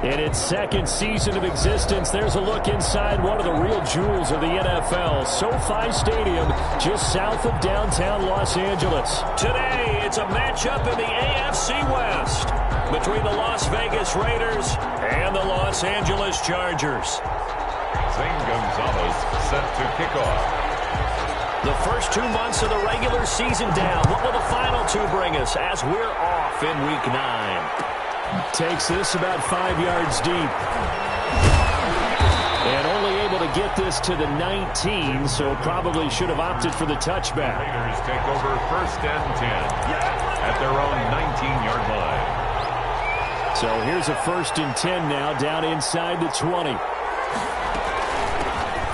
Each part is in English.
In its second season of existence, there's a look inside one of the real jewels of the NFL, SoFi Stadium, just south of downtown Los Angeles. Today, it's a matchup in the AFC West between the Las Vegas Raiders and the Los Angeles Chargers. Zane Gonzalez set to kick off. The first 2 months of the regular season down. What will the final two bring us as we're off in Week 9? Takes this about 5 yards deep. And only able to get this to the 19, so probably should have opted for the touchback. Raiders take over 1st and 10 at their own 19-yard line. So here's a 1st and 10 now, down inside the 20.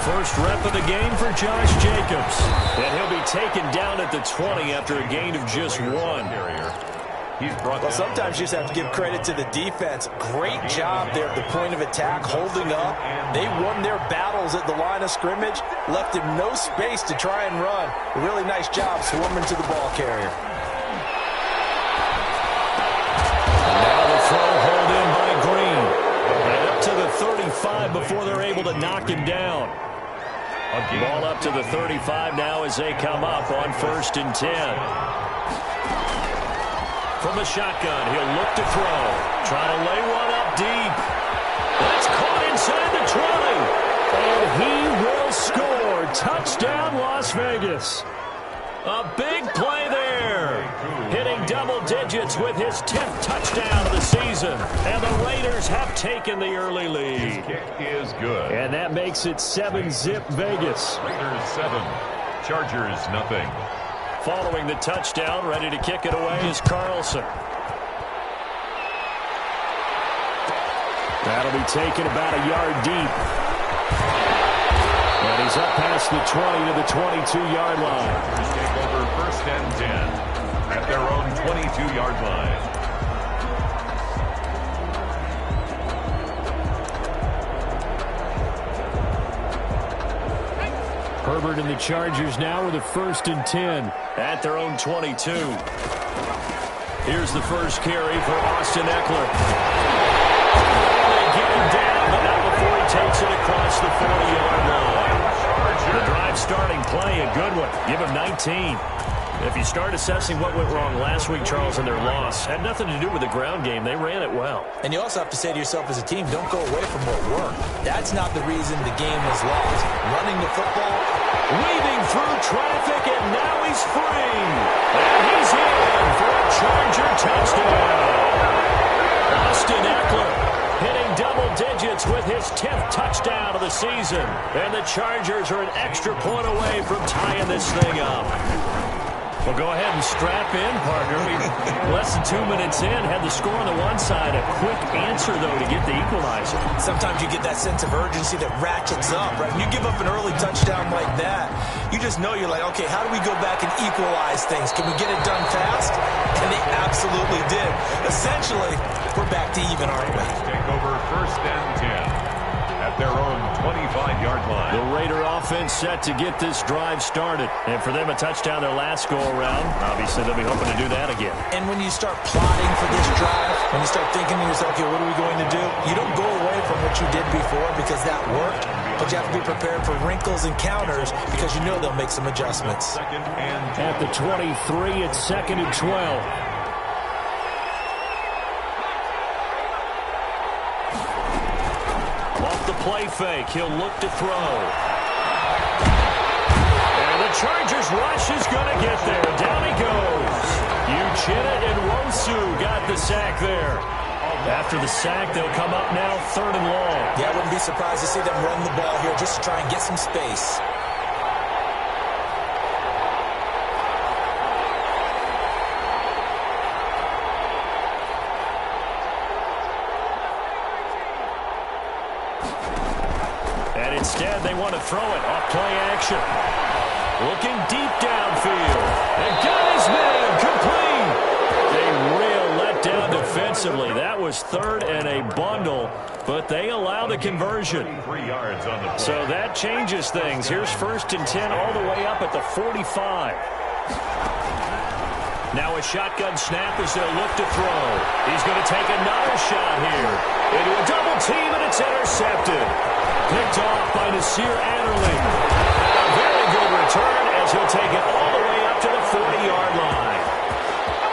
First rep of the game for Josh Jacobs. And he'll be taken down at the 20 after a gain of just 1. Well, sometimes you just have to give credit to the defense. Great job there at the point of attack, holding up. They won their battles at the line of scrimmage, left him no space to try and run. A really nice job swarming to the ball carrier. Now the throw hauled in by Green. And up to the 35 before they're able to knock him down. Ball up to the 35 now as they come up on 1st and 10. From the shotgun, he'll look to throw. Trying to lay one up deep. That's caught inside the 20. And he will score. Touchdown, Las Vegas. A big play there. Hitting double digits with his 10th touchdown of the season. And the Raiders have taken the early lead. His kick is good. And that makes it 7-zip Vegas. Raiders 7, Chargers nothing. Following the touchdown, ready to kick it away is Carlson. That'll be taken about a yard deep. And he's up past the 20 to the 22-yard line. Chargers take over 1st and 10 at their own 22-yard line. Herbert and the Chargers now with a 1st and 10 at their own 22. Here's the first carry for Austin Eckler. They get him down, but not before he takes it across the 40-yard line. The drive starting play, a good one. Give him 19. If you start assessing what went wrong last week, Charles, in their loss, had nothing to do with the ground game. They ran it well. And you also have to say to yourself as a team, don't go away from what worked. That's not the reason the game was lost. Running the football, weaving through traffic, and now he's free. And he's in for a Charger touchdown. Austin Eckler hitting double digits with his 10th touchdown of the season. And the Chargers are an extra point away from tying this thing up. Well, go ahead and strap in, partner. Less than 2 minutes in, had the score on the one side. A quick answer, though, to get the equalizer. Sometimes you get that sense of urgency that ratchets up, right? When you give up an early touchdown like that, you just know you're like, okay, how do we go back and equalize things? Can we get it done fast? And they absolutely did. Essentially, we're back to even, aren't we? Take over 1st and 10. At their own 25-yard line. The Raider offense set to get this drive started. And for them, a touchdown their last go-around. Obviously, they'll be hoping to do that again. And when you start plotting for this drive, when you start thinking to yourself, okay, what are we going to do? You don't go away from what you did before because that worked. But you have to be prepared for wrinkles and counters because you know they'll make some adjustments. At the 23, it's 2nd and 12. Play fake. He'll look to throw. And the Chargers rush is going to get there. Down he goes. Uchenna and Rosu got the sack there. After the sack, they'll come up now 3rd and long. Yeah, I wouldn't be surprised to see them run the ball here just to try and get some space. Instead, they want to throw it off play action. Looking deep downfield. And got his man complete. A real letdown defensively. That was 3rd and a bundle, but they allow the conversion. 3 yards on the play. So that changes things. Here's 1st and 10 all the way up at the 45. Now a shotgun snap as they'll look to throw. He's going to take another shot here. Into a double team, and it's intercepted. Picked off by Nasir Adderley. And a very good return as he'll take it all the way up to the 40-yard line.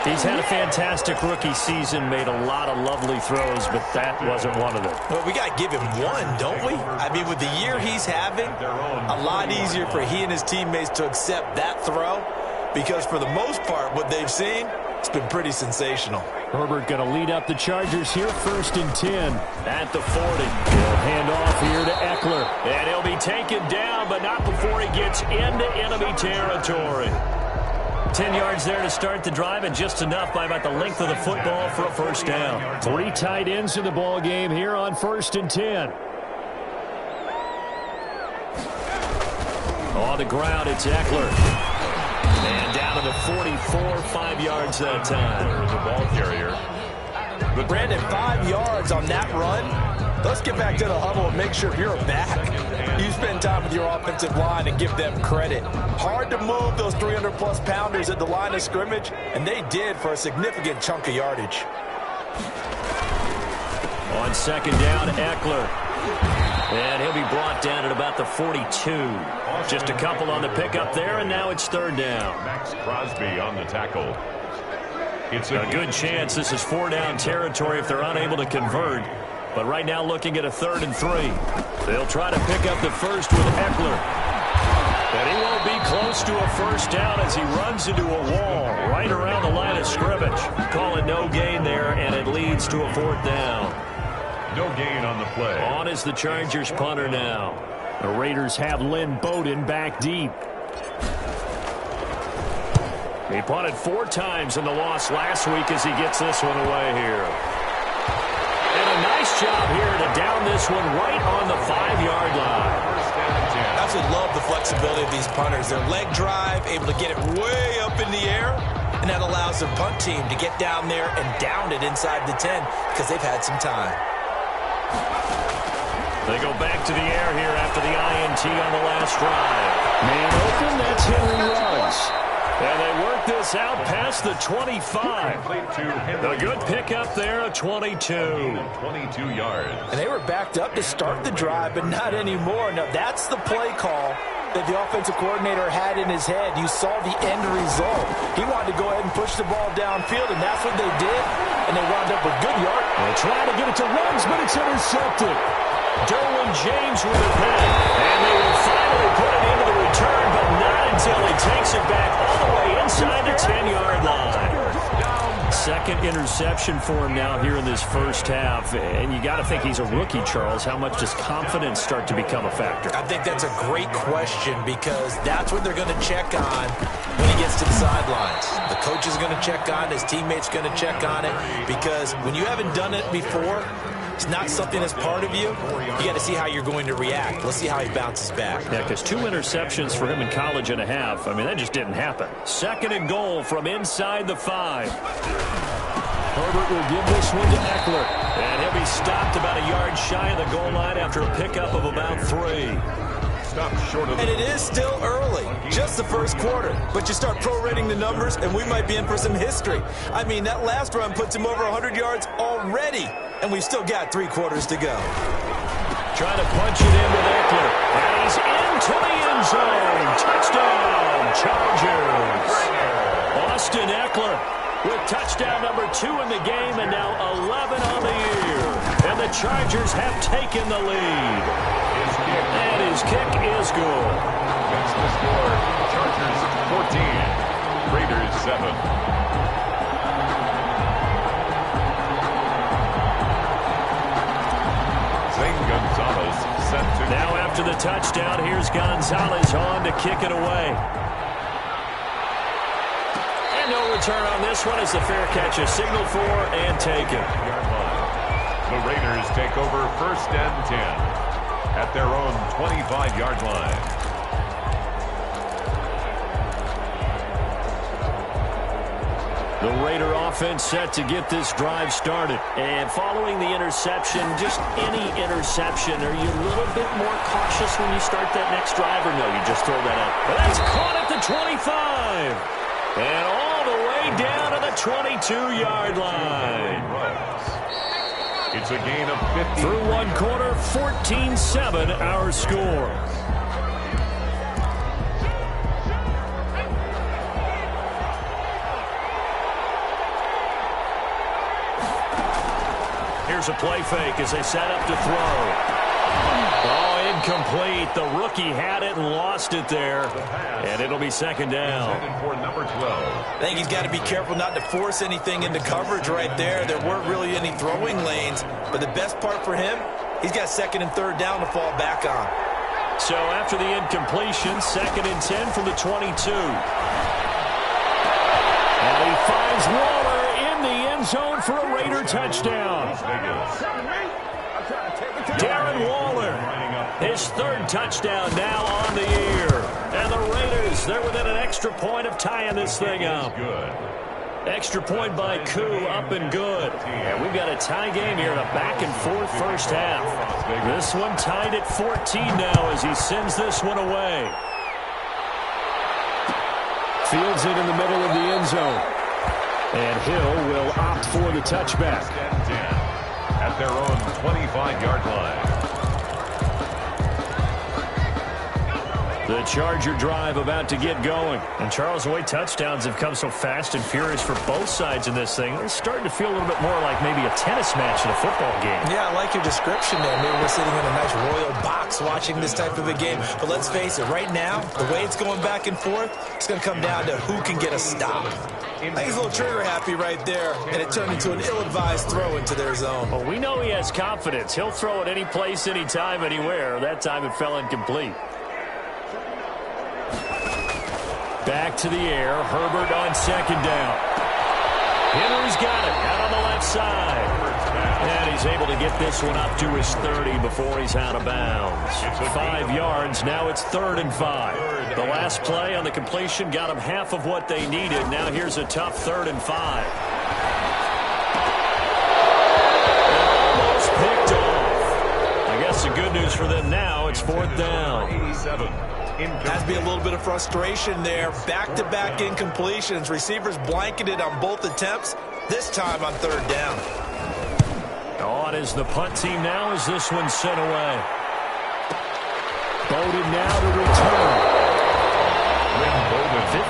He's had a fantastic rookie season, made a lot of lovely throws, but that wasn't one of them. Well, we got to give him one, don't we? I mean, with the year he's having, a lot easier for he and his teammates to accept that throw because for the most part, what they've seen, it's been pretty sensational. Herbert going to lead up the Chargers here, 1st and 10 at the 40. He'll hand off here to Eckler, and he'll be taken down, but not before he gets into enemy territory. 10 yards there to start the drive, and just enough by about the length of the football for a first down. 3 tight ends in the ball game here on 1st and 10. On the ground, it's Eckler. And down to the 44, 5 yards that time. The ball carrier. But Brandon, 5 yards on that run. Let's get back to the huddle and make sure you're a back. You spend time with your offensive line and give them credit. Hard to move those 300-plus pounders at the line of scrimmage, and they did for a significant chunk of yardage. On 2nd down, Eckler. And he'll be brought down at about the 42. Just a couple on the pickup there, and now it's 3rd down. Max Crosby on the tackle. It's a good chance this is 4-down territory if they're unable to convert. But right now looking at a 3rd and 3. They'll try to pick up the first with Eckler. And he won't be close to a first down as he runs into a wall right around the line of scrimmage. Call it no gain there, and it leads to a 4th down. No gain on the play. On is the Chargers punter now. The Raiders have Lynn Bowden back deep. He punted 4 times in the loss last week as he gets this one away here. And a nice job here to down this one right on the 5-yard line. I absolutely love the flexibility of these punters. Their leg drive, able to get it way up in the air, and that allows their punt team to get down there and down it inside the 10 because they've had some time. They go back to the air here after the INT on the last drive. Man open, that's Henry Ruggs. And they work this out past the 25. A good pickup there, a 22. 22 yards. And they were backed up to start the drive, but not anymore. Now, that's the play call that the offensive coordinator had in his head. You saw the end result. He wanted to go ahead and push the ball downfield, and that's what they did. And they wound up with good yard. They'll try to get it to Ruggs, but it's intercepted. Derwin James with a pick. And they will finally put it into the return, but not until he takes it back all the way inside the 10-yard line. Second interception for him now here in this first half. And you got to think he's a rookie, Charles. How much does confidence start to become a factor? I think that's a great question because that's what they're going to check on when he gets to the sidelines. The coach is going to check on it. His teammates going to check on it because when you haven't done it before, it's not something that's part of you. You got to see how you're going to react. Let's see how he bounces back. Yeah, because 2 interceptions for him in college and a half. I mean, that just didn't happen. 2nd and goal from inside the 5. Herbert will give this one to Eckler. And he'll be stopped about a yard shy of the goal line after a pickup of about 3. Short of and it is still early, just the first quarter. But you start prorating the numbers, and we might be in for some history. I mean, that last run puts him over 100 yards already, and we've still got 3 quarters to go. Trying to punch it in with Eckler. And he's into the end zone. Touchdown, Chargers. Austin Eckler with touchdown number 2 in the game, and now 11 on the year. And the Chargers have taken the lead. And his kick is good. That's the score. Chargers 14, Raiders 7. Zane Gonzalez set to... Now after the touchdown, here's Gonzalez on to kick it away. And no return on this one as the fair catch is signaled for and taken. The Raiders take over 1st and 10. At their own 25-yard line. The Raider offense set to get this drive started. And following the interception, just any interception, are you a little bit more cautious when you start that next drive, or no, you just throw that out? But that's caught at the 25. And all the way down to the 22-yard line. It's a gain of 50. Through one quarter, 14-7 our score. Here's a play fake as they set up to throw. Oh, incomplete. The rookie had it and lost it there. And it'll be second down. For number 12. I think he's got to be careful not to force anything into coverage right there. There weren't really any throwing lanes. But the best part for him, he's got second and third down to fall back on. So after the incompletion, second and 10 from the 22. And he finds Waller in the end zone for a Raider touchdown. Darren Waller, his third touchdown now on the year. And the Raiders, they're within an extra point of tying this thing up. Extra point by Koo, up and good. And we've got a tie game here in a back-and-forth first half. This one tied at 14 now as he sends this one away. Fields it in the middle of the end zone. And Hill will opt for the touchback. At their own 25-yard line. The Charger drive about to get going. And Charles, the way touchdowns have come so fast and furious for both sides in this thing, it's starting to feel a little bit more like maybe a tennis match in a football game. Yeah, I like your description there. Maybe we're sitting in a nice royal box watching this type of a game. But let's face it, right now, the way it's going back and forth, it's going to come down to who can get a stop. I think he's a little trigger happy right there, and it turned into an ill-advised throw into their zone. Well, we know he has confidence. He'll throw it any place, anytime, anywhere. That time it fell incomplete. Back to the air. Herbert on second down. Henry's got it out on the left side. And he's able to get this one up to his 30 before he's out of bounds. 5 yards. Now it's 3rd and 5. The last play on the completion got them half of what they needed. Now here's a tough 3rd and 5. Almost picked off. I guess the good news for them now, it's 4th down. Has to be a little bit of frustration there. Back-to-back incompletions. Receivers blanketed on both attempts, this time on 3rd down. On is the punt team now as this one's sent away. Bowden now to return.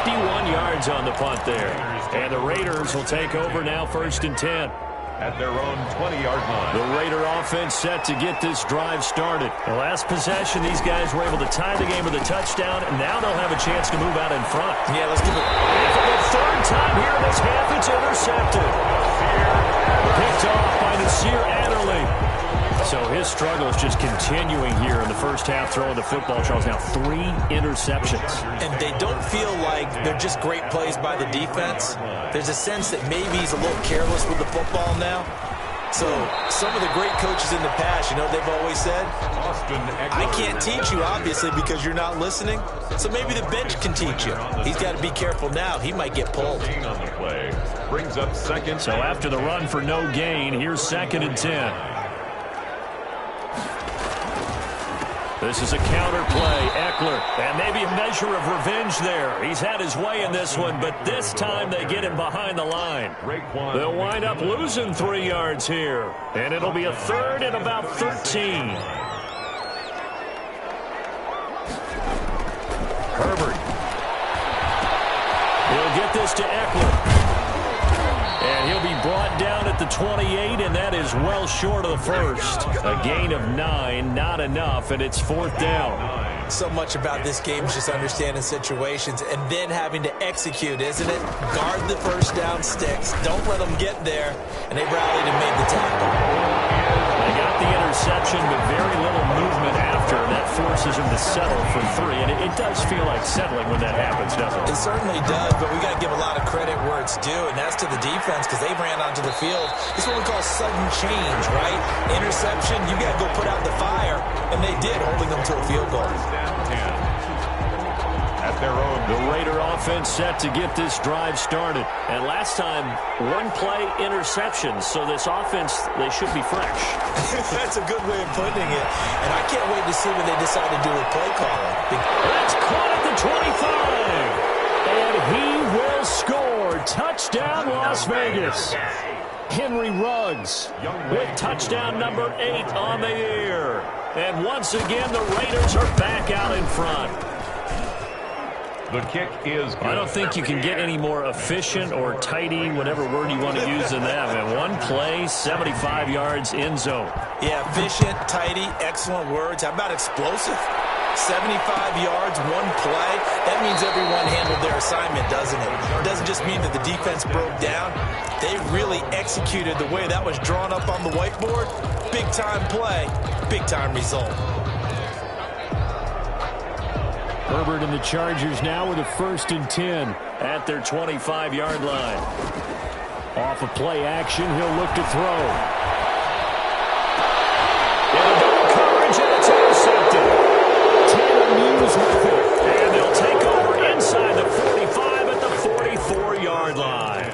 51 yards on the punt there. And the Raiders will take over now 1st and 10. At their own 20-yard line. The Raider offense set to get this drive started. The last possession, these guys were able to tie the game with a touchdown, and now they'll have a chance to move out in front. Yeah, let's give it. And for the 3rd time here in this half, it's intercepted. Picked off by Nasir Adderley. So his struggle is just continuing here in the first half, throwing the football. Charles, now 3 interceptions. And they don't feel like they're just great plays by the defense. There's a sense that maybe he's a little careless with the football now. So some of the great coaches in the past, you know, they've always said, I can't teach you, obviously, because you're not listening. So maybe the bench can teach you. He's got to be careful now. He might get pulled. On the play. Brings up 2nd. So after the run for no gain, here's 2nd and 10. This is a counter play. Eckler, and maybe a measure of revenge there. He's had his way in this one, but this time they get him behind the line. They'll wind up losing 3 yards here, and it'll be a 3rd and about 13. Herbert. He'll get this to Eckler. And he'll be brought down at the 28, and that is well short of the first. A gain of 9, not enough, and it's 4th down. So much about this game is just understanding situations and then having to execute, isn't it? Guard the first down sticks. Don't let them get there. And they rallied and made the tackle. They got the interception, but very little movement after. That forces them to settle for 3. And it does feel like settling when that happens, doesn't it? It certainly does, but we got to give a lot of credit where it's due, and that's to the defense because they ran onto the field. It's what we call sudden change, right? Interception, you got to go put out the fire, and they did, holding them to a field goal. At their own. The Raider offense set to get this drive started. And last time, 1-play interceptions. So this offense, they should be fresh. That's a good way of putting it. And I can't wait to see what they decide to do with play calling. That's caught at the 25. And he will score. Touchdown, Las Vegas. Henry Ruggs with touchdown number 8 on the year. And once again, the Raiders are back out in front. The kick is good. I don't think you can get any more efficient or tidy, whatever word you want to use in that. Man, one play, 75 yards in zone. Yeah, efficient, tidy, excellent words. How about explosive? 75 yards, one play. That means everyone handled their assignment, doesn't it? It doesn't just mean that the defense broke down. They really executed the way that was drawn up on the whiteboard. Big-time play, big-time result. Herbert and the Chargers now with a 1st and 10 at their 25-yard line. Off of play action, he'll look to throw. Into double coverage, and it's intercepted. Taylor Muse with it. And they'll take over inside the 45 at the 44-yard line.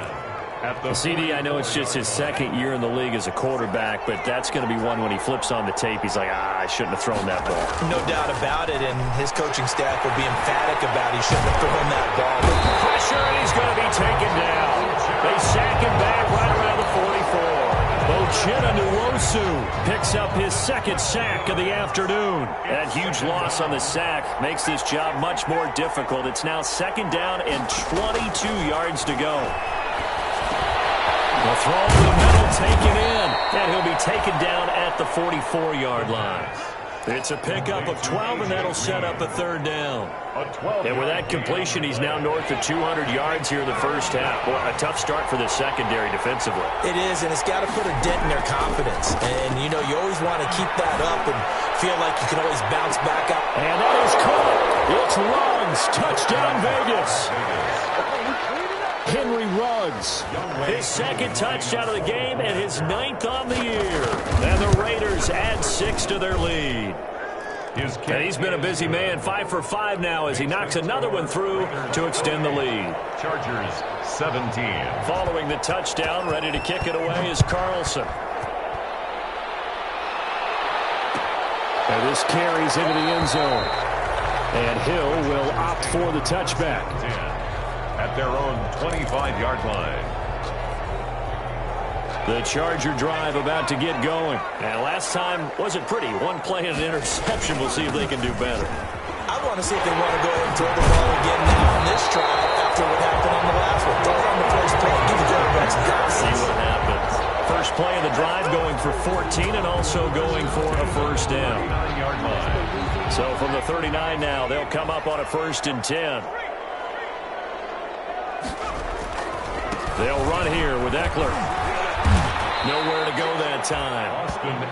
CD, I know it's just his 2nd year in the league as a quarterback, but that's going to be one when he flips on the tape. He's like, I shouldn't have thrown that ball. No doubt about it, and his coaching staff will be emphatic about he shouldn't have thrown that ball. Pressure, and he's going to be taken down. They sack him back right around the 44. Uchenna Nwosu picks up his 2nd sack of the afternoon. That huge loss on the sack makes this job much more difficult. It's now 2nd down and 22 yards to go. The throw to the middle, taken in, and he'll be taken down at the 44-yard line. It's a pickup of 12, and that'll set up a 3rd down. And with that completion, he's now north of 200 yards here in the first half. Boy, a tough start for the secondary defensively. It is, and it's got to put a dent in their confidence. And, you know, you always want to keep that up and feel like you can always bounce back up. And that is caught. It's Ruggs. Touchdown, Vegas. Henry Ruggs, his 2nd touchdown of the game and his 9th on the year. And the Raiders add 6 to their lead. And he's been a busy man, 5 for 5 now as he knocks another one through to extend the lead. Chargers 17. Following the touchdown, ready to kick it away is Carlson. And this carries into the end zone. And Hill will opt for the touchback. At their own 25-yard line. The Charger drive about to get going. And last time wasn't pretty. One play and an interception. We'll see if they can do better. I want to see if they want to go ahead and throw the ball again now on this drive after what happened on the last one. Throw it on the first play. Give the quarterbacks some options. See what happens. First play of the drive going for 14 and also going for a 1st down. So from the 39 now, they'll come up on a 1st and 10. They'll run here with Eckler. Nowhere to go that time.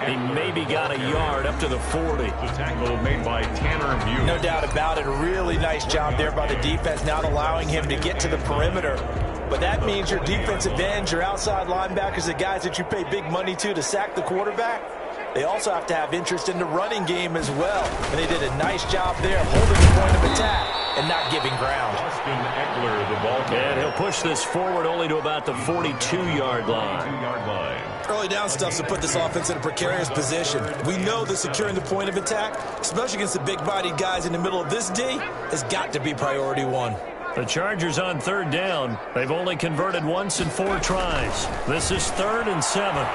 He maybe got a yard up to the 40. The tackle made by Tanner Muse. No doubt about it. A really nice job there by the defense, not allowing him to get to the perimeter. But that means your defensive ends, your outside linebackers, the guys that you pay big money to sack the quarterback, they also have to have interest in the running game as well. And they did a nice job there holding the point of attack and not giving ground. Eckler, the ball carrier. And he'll push this forward only to about the 42-yard line. Early down stuff to put this offense in a precarious position. We know that securing the point of attack, especially against the big-bodied guys in the middle of this D, has got to be priority 1. The Chargers on 3rd down. They've only converted once in 4 tries. This is 3rd and 7.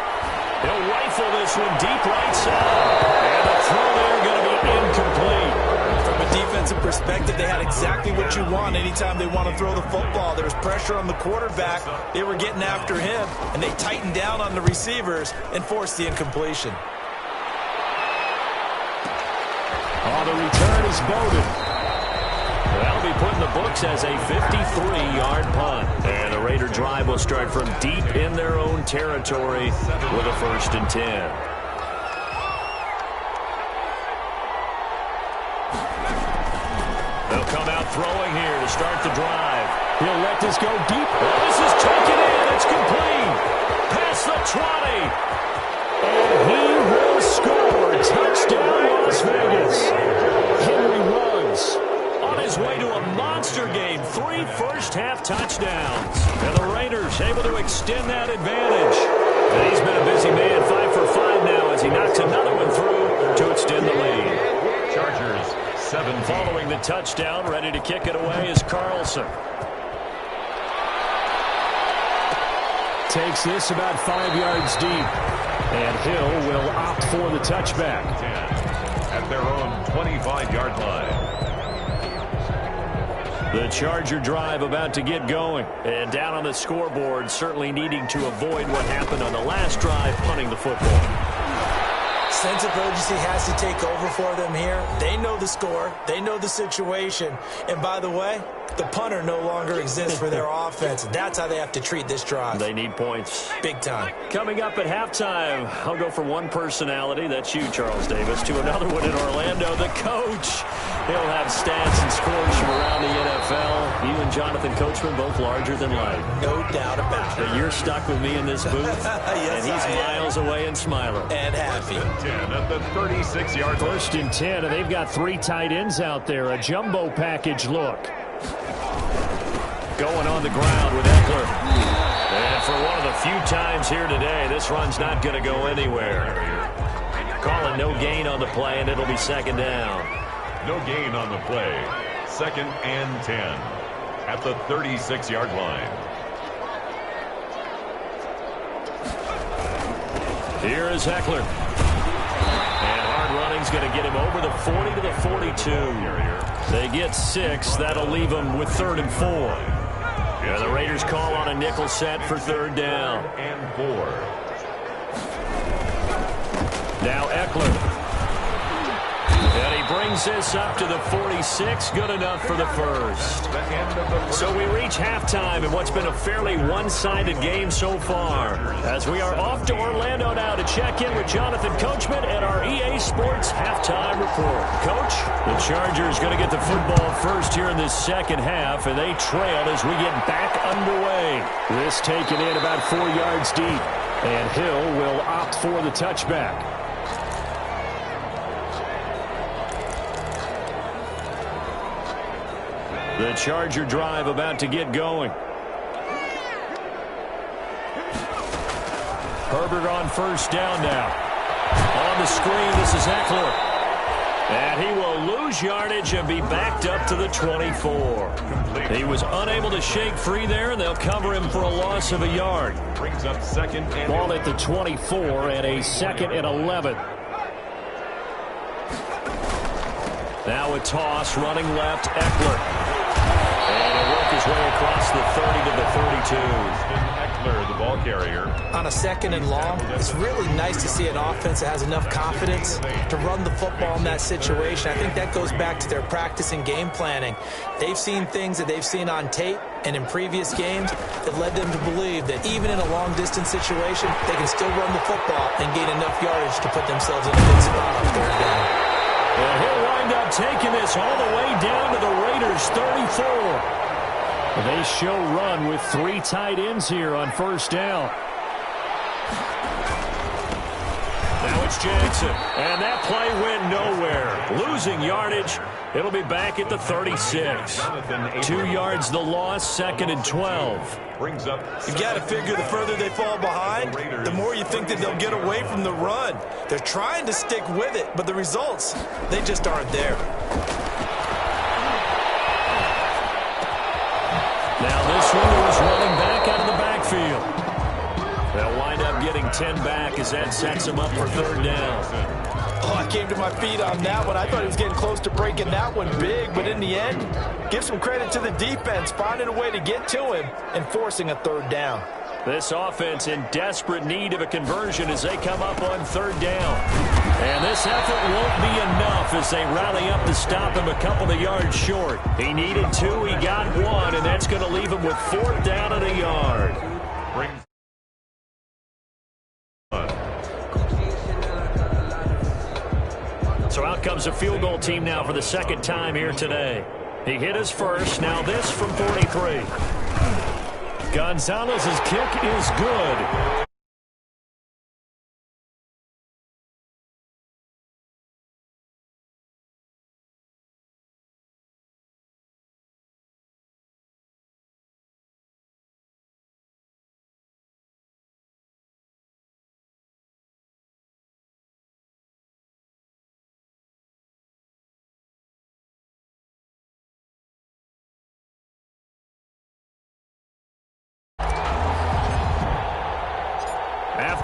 He'll rifle this one deep right side. And the throw there going to be incomplete. From a defensive perspective, they had exactly what you want anytime they want to throw the football. There was pressure on the quarterback. They were getting after him, and they tightened down on the receivers and forced the incompletion. Oh, the return is Bowden. That'll be put in the books as a 53-yard punt. And the Raider drive will start from deep in their own territory with a 1st and 10. They'll come out throwing here to start the drive. He'll let this go deep. Oh, this is taken in. It's complete. Past the 20. And he will score. Touchdown, Las Vegas. Henry Ruggs on his way to a monster game. 3 first-half touchdowns. And the Raiders able to extend that advantage. And he's been a busy man. 5 for 5 now as he knocks another one through to extend the lead. Chargers 7. Following the touchdown, ready to kick it away is Carlson. takes this about 5 yards deep. And Hill will opt for the touchback. 10 at their own 25-yard line. The Charger drive about to get going. And down on the scoreboard, certainly needing to avoid what happened on the last drive, punting the football. Sense of urgency has to take over for them here. They know the score. They know the situation. And by the way, the punter no longer exists for their offense. That's how they have to treat this drive. They need points. Big time. Coming up at halftime, I'll go from one personality, that's you, Charles Davis, to another one in Orlando, the coach. He'll have stats and scores from around the NFL. You and Jonathan Coachman both larger than life. No doubt about it. But you're stuck with me in this booth, yes, and he's miles away and smiling. And happy. 10 at the 36-yard line. First and 10, and they've got 3 tight ends out there. A jumbo package look. Going on the ground with Eckler. And for one of the few times here today, this run's not going to go anywhere. Calling no gain on the play, and it'll be second down. No gain on the play. 2nd and 10 at the 36-yard line. Here is Eckler. And hard running's going to get him over the 40 to the 42. They get 6. That'll leave them with 3rd and 4. Yeah, the Raiders call on a nickel set for 3rd down. And 4. Now Eckler. And he brings this up to the 46. Good enough for the first. So we reach halftime in what's been a fairly one-sided game so far. As we are off to Orlando now to check in with Jonathan Coachman and our EA Sports halftime report. Coach, the Chargers going to get the football first here in this second half, and they trail as we get back underway. This taken in about 4 yards deep, and Hill will opt for the touchback. The Charger drive about to get going. Herbert on first down now. On the screen, this is Eckler. And he will lose yardage and be backed up to the 24. He was unable to shake free there, and they'll cover him for a loss of a yard. Brings up 2nd and ball at the 24 and a 2nd and 11. Now a toss, running left, Eckler. And he'll work his way across the 30 to the 32. Eckler, the ball carrier. On a 2nd and long, it's really nice to see an offense that has enough confidence to run the football in that situation. I think that goes back to their practice and game planning. They've seen things that they've seen on tape and in previous games that led them to believe that even in a long-distance situation, they can still run the football and gain enough yardage to put themselves in a good spot on 3rd down. And he'll wind up taking this all the way down to the Raiders' 34. They show run with 3 tight ends here on first down. Now it's Jansen. And that play went nowhere. Losing yardage. It'll be back at the 36. 2 yards the loss, 2nd and 12. Brings up. You've got to figure the further they fall behind, the more you think that they'll get away from the run. They're trying to stick with it, but the results, they just aren't there. Now this one was running back out of the backfield. They'll wind up getting 10 back as that sets them up for 3rd down. Oh, I came to my feet on that one. I thought he was getting close to breaking that one big, but in the end, give some credit to the defense, finding a way to get to him and forcing a 3rd down. This offense in desperate need of a conversion as they come up on 3rd down. And this effort won't be enough as they rally up to stop him a couple of yards short. He needed 2, he got 1, and that's going to leave him with 4th down and a yard. So out comes a field goal team now for the 2nd time here today. He hit his first, now this from 43. Gonzalez's kick is good.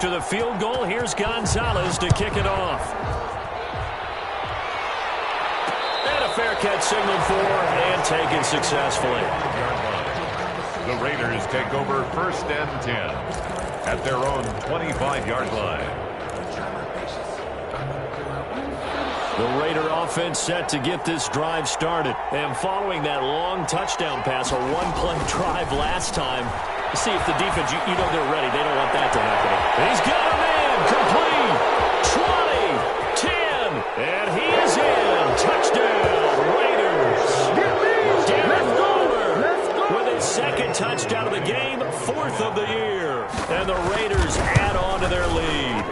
after the field goal, here's Gonzalez to kick it off. And a fair catch signaled for and taken successfully. The Raiders take over 1st and 10 at their own 25-yard line. The Raider offense set to get this drive started. And following that long touchdown pass, a one-play drive last time, see if the defense, you know they're ready. They don't want that to happen. He's got a man, complete, 20, 10, and he is in. Touchdown, Raiders. Darren Waller with his second touchdown of the game, 4th of the year. And the Raiders add on to their lead.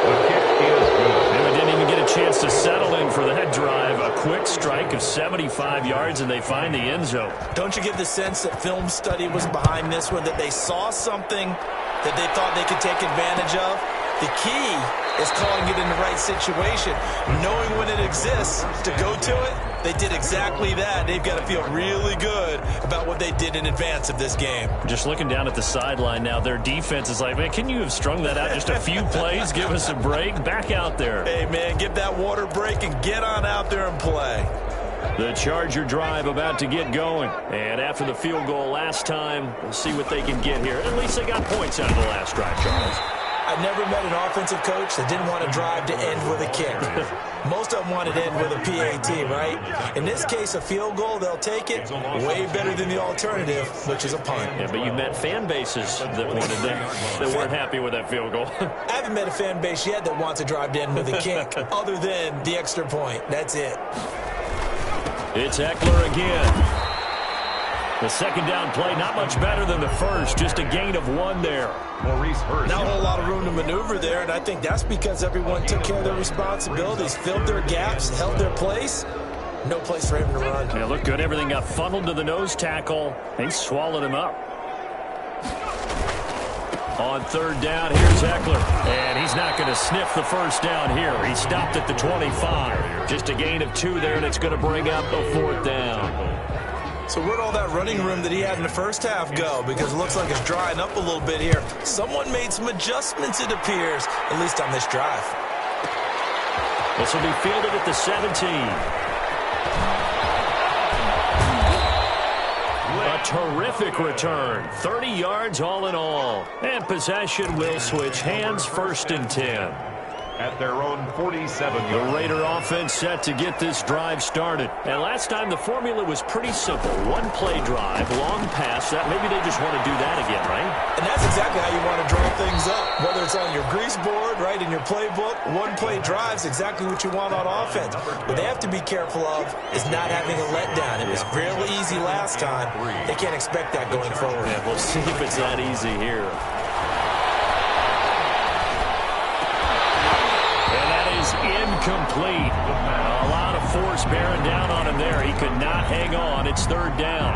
The kick is good. They didn't even get a chance to settle in for that drive. A quick strike of 75 yards, and they find the end zone. Don't you get the sense that film study was behind this one, that they saw something that they thought they could take advantage of? The key is calling it in the right situation, knowing when it exists to go to it. They did exactly that. They've got to feel really good about what they did in advance of this game. Just looking down at the sideline now, their defense is like, man, can you have strung that out just a few plays? Give us a break. Back out there. Hey, man, give that water break and get on out there and play. The Charger drive about to get going. And after the field goal last time, we'll see what they can get here. At least they got points out of the last drive, Charles. I've never met an offensive coach that didn't want to drive to end with a kick. Most of them wanted to end with a PAT, right? In this case, a field goal, they'll take it. Way better than the alternative, which is a punt. Yeah, but you met fan bases that wanted that weren't happy with that field goal. I haven't met a fan base yet that wants to drive to end with a kick, other than the extra point. That's it. It's Eckler again. The second down play, not much better than the first. Just a gain of 1 there. Maurice Hurst. Not a whole lot of room to maneuver there, and I think that's because everyone took care of their responsibilities, filled their gaps, held their place. No place for him to run. Yeah, looked good. Everything got funneled to the nose tackle. They swallowed him up. On 3rd down, here's Eckler. And he's not going to sniff the first down here. He stopped at the 25. Just a gain of 2 there, and it's going to bring up a 4th down. So where'd all that running room that he had in the first half go? Because it looks like it's drying up a little bit here. Someone made some adjustments, it appears, at least on this drive. This will be fielded at the 17. A terrific return. 30 yards all in all. And possession will switch hands, 1st and 10. At their own 47-yard. The Raider offense set to get this drive started. And last time the formula was pretty simple. 1-play drive, long pass. That maybe they just want to do that again, right? And that's exactly how you want to draw things up. Whether it's on your grease board, right, in your playbook, 1-play drive's exactly what you want on offense. What they have to be careful of is not having a letdown. It was fairly easy last time. They can't expect that going forward. Yeah, we'll see if it's that easy here. Incomplete. A lot of force bearing down on him there. He could not hang on. It's 3rd down.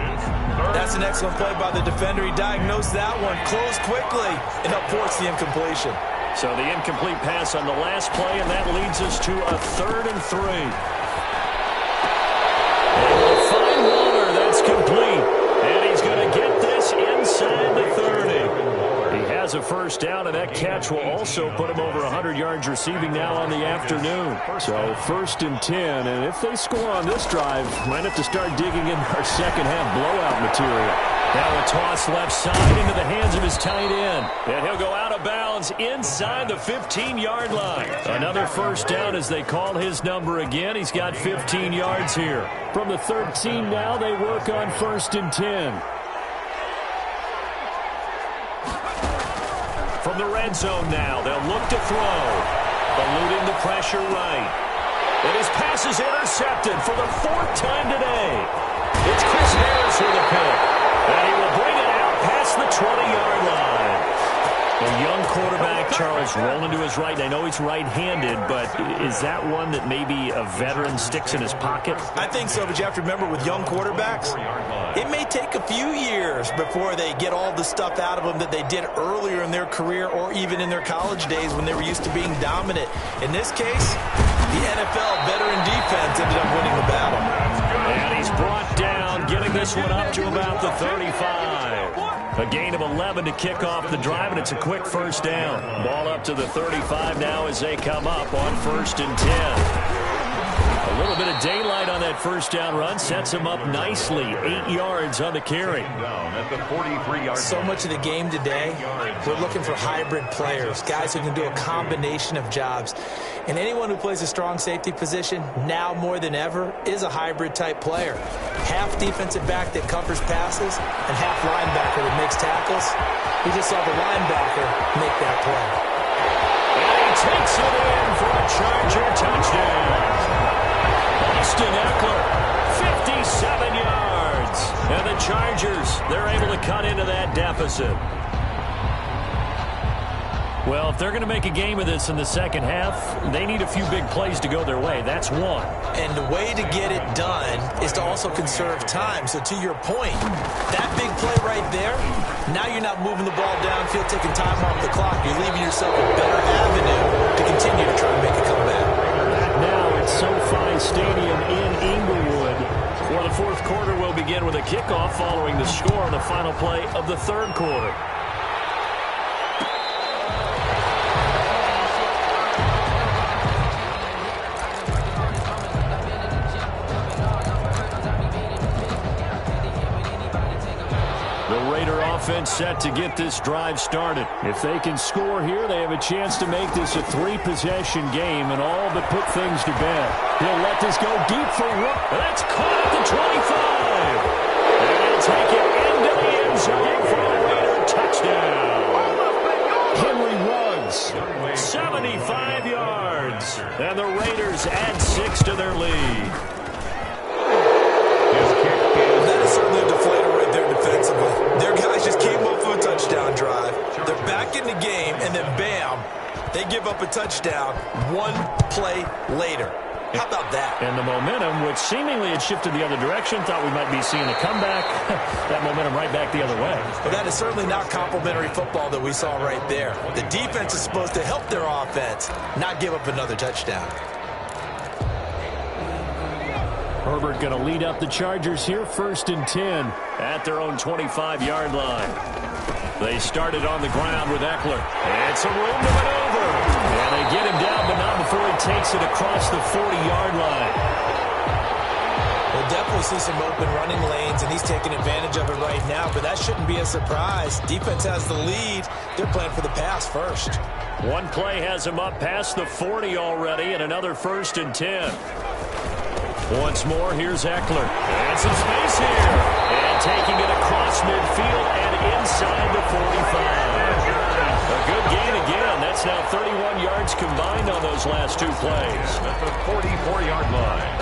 That's an excellent play by the defender. He diagnosed that one, closed quickly, and upports the incompletion. So the incomplete pass on the last play, and that leads us to a 3rd and 3. And we'll find Waller. That's complete. And he's going to get this inside the 30. He has a first down, and that catch will also put him over 100 yards receiving now on the afternoon. So 1st and 10, and if they score on this drive, might have to start digging in our second half blowout material. Now a toss left side into the hands of his tight end. And he'll go out of bounds inside the 15-yard line. Another first down as they call his number again. He's got 15 yards here. From the 13 now, they work on 1st and 10. From the red zone now, they'll look to throw. Eluding the pressure right. And his pass is intercepted for the 4th time today. It's Chris Harris with a pick. And he will bring it out past the 20-yard line. A young quarterback, Charles, rolling to his right. I know he's right-handed, but is that one that maybe a veteran sticks in his pocket? I think so, but you have to remember with young quarterbacks, it may take a few years before they get all the stuff out of them that they did earlier in their career or even in their college days when they were used to being dominant. In this case, the NFL veteran defense ended up winning the battle. And he's brought down, getting this one up to about the 35. A gain of 11 to kick off the drive, and it's a quick first down. Ball up to the 35 now as they come up on 1st and 10. A little bit of daylight on that first down run sets him up nicely. 8 yards on the carry. At the 43-yard so much of the game today, we're looking for hybrid players, guys who can do a combination of jobs. And anyone who plays a strong safety position, now more than ever, is a hybrid-type player. Half defensive back that covers passes and half linebacker that makes tackles. We just saw the linebacker make that play. And he takes it in for a Charger touchdown. Austin Eckler, 57 yards. And the Chargers, they're able to cut into that deficit. Well, if they're going to make a game of this in the second half, they need a few big plays to go their way. That's one. And the way to get it done is to also conserve time. So to your point, that big play right there, now you're not moving the ball downfield, taking time off the clock. You're leaving yourself a better avenue to continue to try and make a comeback. Now it's SoFi Stadium in Inglewood, where the fourth quarter will begin with a kickoff following the score on the final play of the third quarter. Offense set to get this drive started. If they can score here, they have a chance to make this a 3-possession game and all but put things to bed. He'll let this go deep for one. That's caught at the 25. And he'll take it into the end zone for a Raider touchdown. Henry Ruggs, 75 yards. And the Raiders add 6 to their lead. That is certainly a deflator right there defensively. Their guys just came up for a touchdown drive. They're back in the game, and then bam, they give up a touchdown one play later. How about that? And the momentum, which seemingly had shifted the other direction, thought we might be seeing a comeback. That momentum right back the other way. But that is certainly not complimentary football that we saw right there. The defense is supposed to help their offense, not give up another touchdown. Herbert going to lead up the Chargers here, 1st and 10 at their own 25-yard line. They started on the ground with Eckler. It's a room to maneuver. And they get him down, but not before he takes it across the 40-yard line. We'll definitely see some open running lanes, and he's taking advantage of it right now, but that shouldn't be a surprise. Defense has the lead. They're playing for the pass first. One play has him up past the 40 already, and another 1st and 10. Once more, here's Eckler. And some space here. And taking it across midfield and inside the 45. A good gain again. That's now 31 yards combined on those last 2 plays. At the 44-yard line.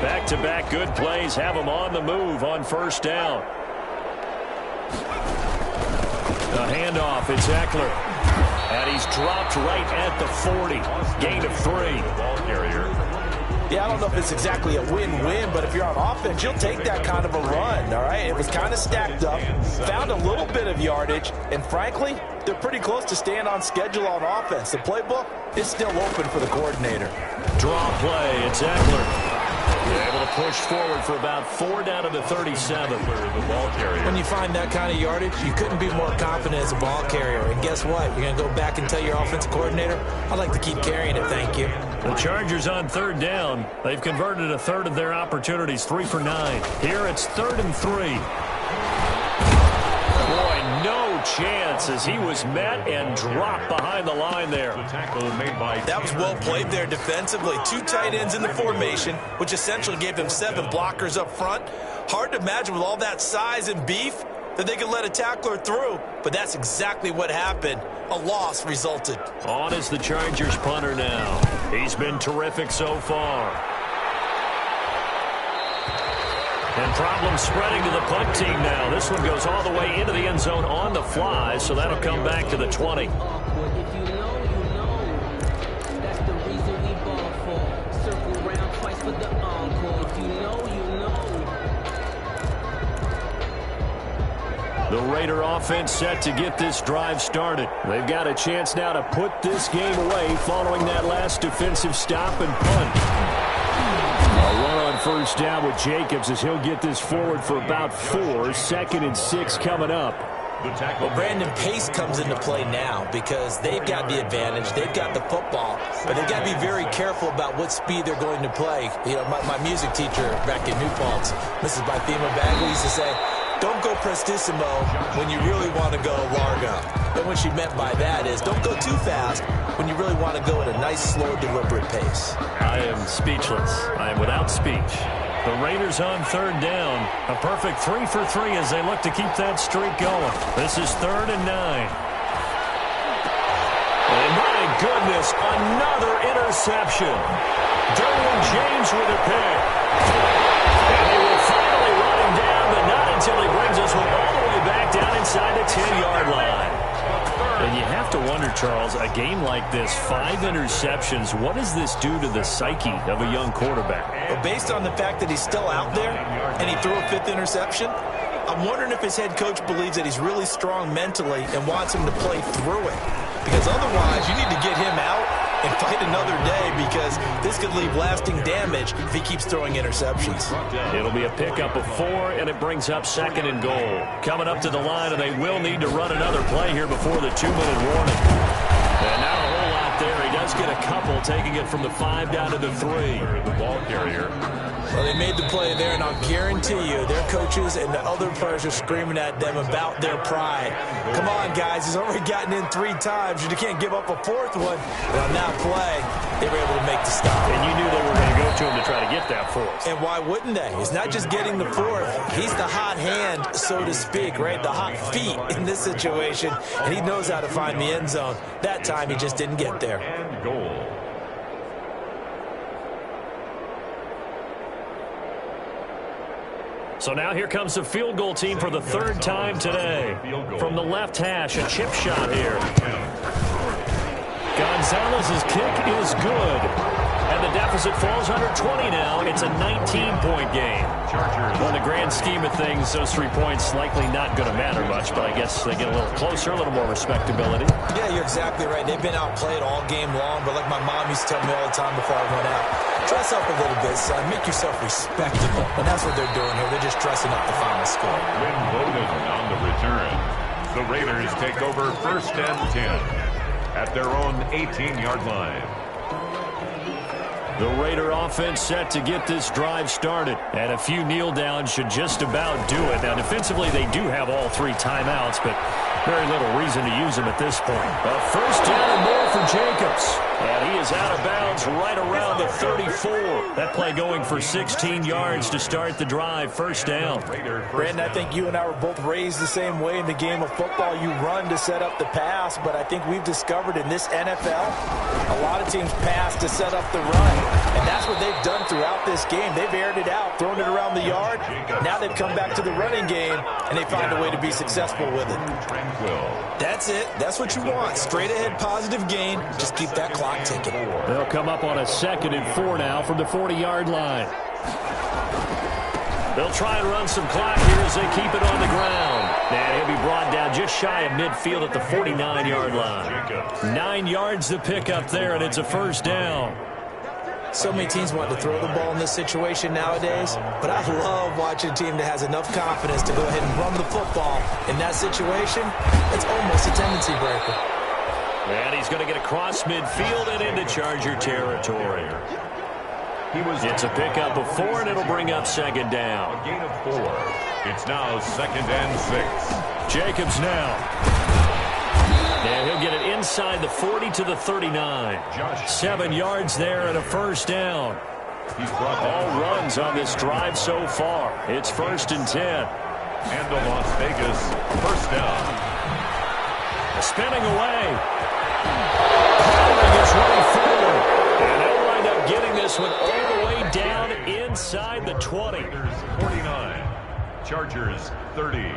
Back-to-back good plays have them on the move on 1st down. The handoff, it's Eckler. And he's dropped right at the 40. Gain of 3. Ball carrier. Yeah, I don't know if it's exactly a win-win, but if you're on offense, you'll take that kind of a run, all right? It was kind of stacked up, found a little bit of yardage, and frankly, they're pretty close to staying on schedule on offense. The playbook is still open for the coordinator. Draw play, it's Eckler. They're able to push forward for about 4 down to the 37. The ball carrier. When you find that kind of yardage, you couldn't be more confident as a ball carrier. And guess what? You're going to go back and tell your offensive coordinator, I'd like to keep carrying it, thank you. The Chargers on 3rd down. They've converted a third of their opportunities, 3 for 9. Here it's 3rd and 3. Boy, no chance as he was met and dropped behind the line there. The tackle made by That was well played there defensively. 2 tight ends in the formation, which essentially gave them 7 blockers up front. Hard to imagine with all that size and beef that they could let a tackler through, but that's exactly what happened. A loss resulted. On is the Chargers punter now. He's been terrific so far. And problems spreading to the punt team now. This one goes all the way into the end zone on the fly, so that'll come back to the 20. The Raider offense set to get this drive started. They've got a chance now to put this game away following that last defensive stop and punt. A run on first down with Jacobs as he'll get this forward for about 4. 2nd and 6 coming up. Well, Brandon, pace comes into play now because they've got the advantage. They've got the football, but they've got to be very careful about what speed they're going to play. You know, my music teacher back in New Paltz, Mrs. Bythema Bagley, used to say, don't go prestissimo when you really want to go largo. And what she meant by that is don't go too fast when you really want to go at a nice, slow, deliberate pace. I am speechless. I am without speech. The Raiders on 3rd down. A perfect 3 for 3 as they look to keep that streak going. This is 3rd and 9. And my goodness, another interception. Derwin James with a pick. And they will finally run him down, but not until he brings us all the way back down inside the 10-yard line. And you have to wonder, Charles, a game like this, 5 interceptions, what does this do to the psyche of a young quarterback? Well, based on the fact that he's still out there and he threw a 5th interception, I'm wondering if his head coach believes that he's really strong mentally and wants him to play through it. Because otherwise, you need to get him out and fight another day because this could leave lasting damage if he keeps throwing interceptions. It'll be a pickup of 4, and it brings up 2nd and goal. Coming up to the line, and they will need to run another play here before the 2-minute warning. And not a whole lot there. He does get a couple, taking it from the 5 down to the 3. The ball carrier. Well, they made the play there, and I'll guarantee you their coaches and the other players are screaming at them about their pride. Come on, guys. He's already gotten in 3 times. You can't give up a 4th one. But on that play, they were able to make the stop. And you knew they were going to go to him to try to get that 4th. And why wouldn't they? It's not just getting the 4th. He's the hot hand, so to speak, right? The hot feet in this situation. And he knows how to find the end zone. That time, he just didn't get there. And goal. So now here comes the field goal team for the 3rd time today. From the left hash, a chip shot here. Gonzalez's kick is good. And the deficit falls under 20 now. It's a 19-point game. Well, in the grand scheme of things, those 3 points likely not going to matter much, but I guess they get a little closer, a little more respectability. Yeah, you're exactly right. They've been outplayed all game long, but like my mom used to tell me all the time before I went out, dress up a little bit, son. Make yourself respectable. And that's what they're doing here. They're just dressing up the final score. Win Bowden on the return. The Raiders take over 1st and 10 at their own 18-yard line. The Raider offense set to get this drive started. And a few kneel downs should just about do it. Now, defensively, they do have all 3 timeouts, but very little reason to use them at this point. A 1st down and more for Jacobs. And he is out of bounds right around the 34. That play going for 16 yards to start the drive. 1st down. Brandon, I think you and I were both raised the same way in the game of football. You run to set up the pass, but I think we've discovered in this NFL, a lot of teams pass to set up the run. And that's what they've done throughout this game. They've aired it out, thrown it around the yard. Now they've come back to the running game, and they find a way to be successful with it. That's it. That's what you want. Straight ahead positive gain. Just keep that clock ticking. They'll come up on a 2nd and 4 now from the 40-yard line. They'll try and run some clock here as they keep it on the ground. And he'll be brought down just shy of midfield at the 49-yard line. 9 yards to pick up there, and it's a 1st down. So many teams want to throw the ball in this situation nowadays, but I love watching a team that has enough confidence to go ahead and run the football. In that situation, it's almost a tendency breaker. And he's going to get across midfield and into Charger territory. It's a pickup of 4, and it'll bring up 2nd down. A gain of 4. It's now 2nd and 6. Jacobs now. And he'll get it inside the 40 to the 39. 7 yards there and a 1st down. He's brought all runs on this drive so far. It's 1st and 10. And to Las Vegas, 1st down. Spinning away. It's running forward. And they'll wind up getting this one all the way down inside the 20. 49. Chargers 30.